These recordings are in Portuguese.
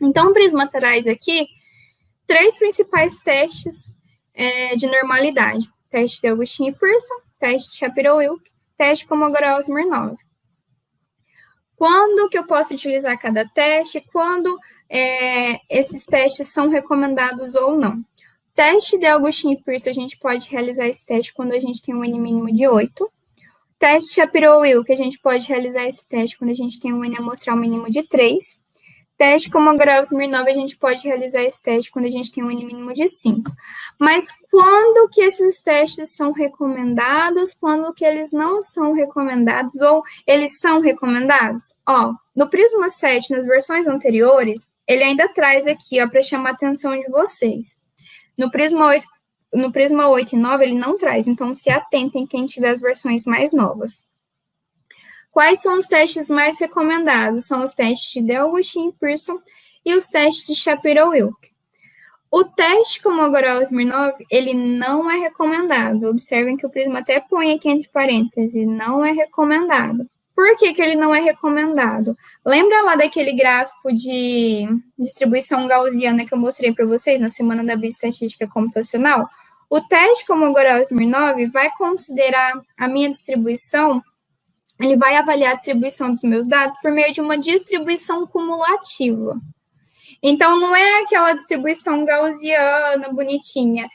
Então, o Prisma traz aqui 3 principais testes de normalidade. Teste de Augustin e Pearson, teste de Shapiro-Wilk, teste de Kolmogorov-Smirnov. Quando que eu posso utilizar cada teste? Quando esses testes são recomendados ou não. Teste de Augustin e Pearson, a gente pode realizar esse teste quando a gente tem um N mínimo de 8. Teste Shapiro-Wilk, a gente pode realizar esse teste quando a gente tem um N amostral mínimo de 3. Teste Kolmogorov-Smirnov, a gente pode realizar esse teste quando a gente tem um N mínimo de 5. Mas quando que esses testes são recomendados, quando que eles não são recomendados, ou eles são recomendados? No Prisma 7, nas versões anteriores, ele ainda traz aqui, para chamar a atenção de vocês. No Prisma 8 e 9, ele não traz, então se atentem quem tiver as versões mais novas. Quais são os testes mais recomendados? São os testes de Augustin e Pearson e os testes de Shapiro-Wilk. O teste Kolmogorov-Smirnov, ele não é recomendado. Observem que o Prisma até põe aqui entre parênteses, não é recomendado. Por que que ele não é recomendado? Lembra lá daquele gráfico de distribuição gaussiana que eu mostrei para vocês na semana da bioestatística computacional? O teste Kolmogorov-Smirnov vai considerar a minha distribuição, ele vai avaliar a distribuição dos meus dados por meio de uma distribuição cumulativa. Então, não é aquela distribuição gaussiana, bonitinha.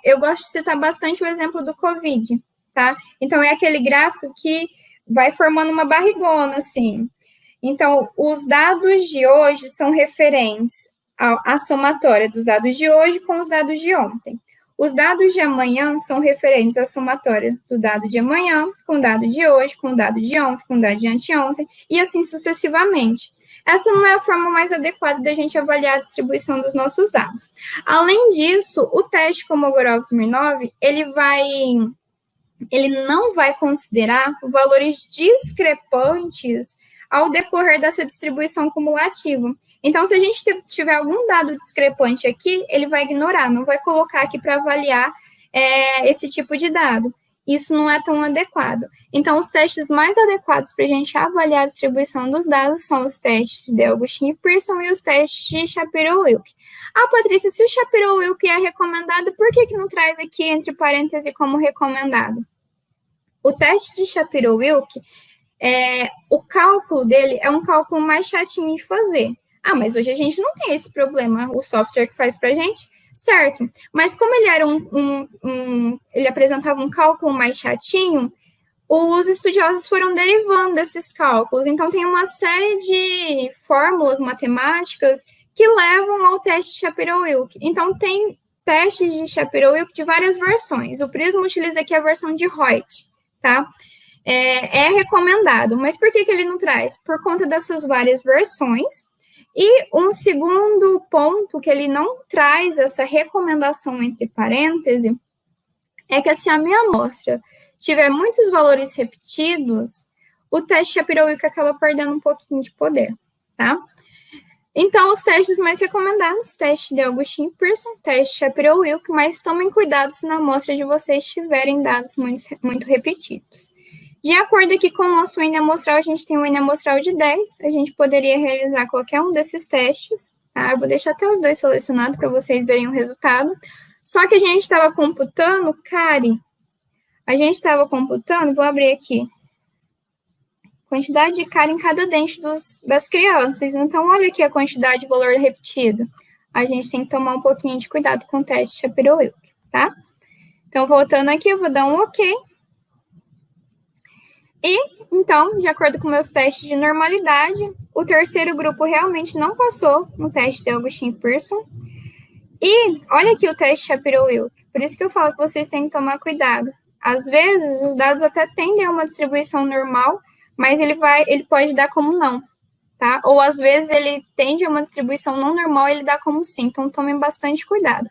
Eu gosto de citar bastante o exemplo do COVID, tá? Então, é aquele gráfico que vai formando uma barrigona, assim. Então, os dados de hoje são referentes à somatória dos dados de hoje com os dados de ontem. Os dados de amanhã são referentes à somatória do dado de amanhã, com o dado de hoje, com o dado de ontem, com o dado de anteontem, e assim sucessivamente. Essa não é a forma mais adequada da gente avaliar a distribuição dos nossos dados. Além disso, o teste Kolmogorov-Smirnov, ele não vai considerar valores discrepantes ao decorrer dessa distribuição cumulativa. Então, se a gente tiver algum dado discrepante aqui, ele vai ignorar, não vai colocar aqui para avaliar esse tipo de dado. Isso não é tão adequado. Então, os testes mais adequados para a gente avaliar a distribuição dos dados são os testes de Augustin e Pearson e os testes de Shapiro-Wilk. Patrícia, se o Shapiro-Wilk é recomendado, por que não traz aqui entre parênteses como recomendado? O teste de Shapiro-Wilk, o cálculo dele é um cálculo mais chatinho de fazer. Mas hoje a gente não tem esse problema, o software que faz para a gente, certo? Mas como ele era ele apresentava um cálculo mais chatinho, os estudiosos foram derivando desses cálculos. Então, tem uma série de fórmulas matemáticas que levam ao teste de Shapiro-Wilk. Então, tem testes de Shapiro-Wilk de várias versões. O Prisma utiliza aqui a versão de Hoyt, tá? É recomendado, mas por que ele não traz? Por conta dessas várias versões. E um segundo ponto que ele não traz essa recomendação entre parênteses é que se a minha amostra tiver muitos valores repetidos, o teste Shapiro-Wilk acaba perdendo um pouquinho de poder, tá? Então, os testes mais recomendados, teste de Augustin e Pearson, teste Shapiro-Wilk, mas tomem cuidado se na amostra de vocês tiverem dados muito repetidos. De acordo aqui com o nosso N amostral, a gente tem um N amostral de 10, a gente poderia realizar qualquer um desses testes, tá? Eu vou deixar até os dois selecionados para vocês verem o resultado. Só que a gente estava computando, vou abrir aqui, quantidade de cárie em cada dente das crianças. Então, olha aqui a quantidade de valor repetido. A gente tem que tomar um pouquinho de cuidado com o teste Shapiro-Wilk, tá? Então, voltando aqui, eu vou dar um OK. E, então, de acordo com meus testes de normalidade, o terceiro grupo realmente não passou no teste de Augustin e Pearson. E olha aqui o teste Shapiro-Wilk. Por isso que eu falo que vocês têm que tomar cuidado. Às vezes, os dados até tendem a uma distribuição normal, mas ele pode dar como não, tá? Ou, às vezes, ele tende a uma distribuição não normal e ele dá como sim. Então, tomem bastante cuidado.